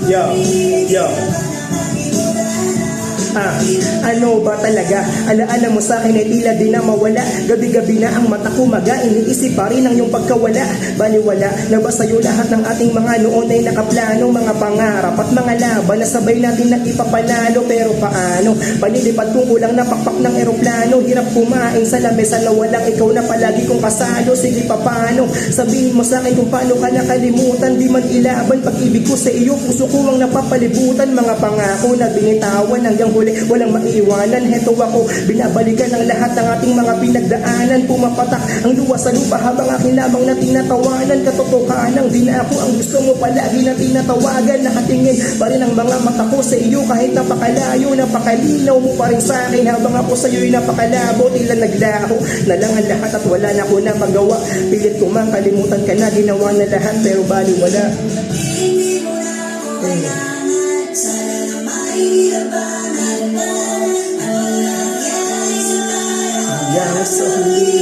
Yo, yo. Ano ba talaga? Alaala mo sa akin ay tila di na mawala. Gabi-gabi na ang mata ko maga, iniisip pa rin ang iyong pagkawala. Baliwala na ba sa'yo lahat ng ating mga noon ay nakaplano, mga pangarap at mga laban na sabay natin na ipapanalo. Pero paano? Panilipad kung kulang na pakpak ng eroplano. Hirap kumain sa lamesa na walang ikaw na palagi kong kasalo. Sige pa paano? Sabihin mo sa akin kung paano ka nakalimutan. Di man ilaban pag-ibig ko sa iyo, puso ko ang napapalibutan. Mga pangako na binitawan hanggang huli walang maiiwanan. Heto ako, binabalikan ang lahat ng ating mga pinagdaanan. Pumapatak ang luwa sa lupa habang aking lamang na tinatawanan. Katotohanan, di na ako ang gusto mo palagi na tinatawagan. Nakatingin pa rin ang mga mata ko sa iyo kahit napakalayo, napakalinaw mo pa rin sa akin habang ako sa iyo'y napakalabo. Tila naglaho na lang ang lahat at wala na ako na magawa. Pilit ko man kalimutan ka na, ginawa na lahat pero baliwala. Hanggang sa huli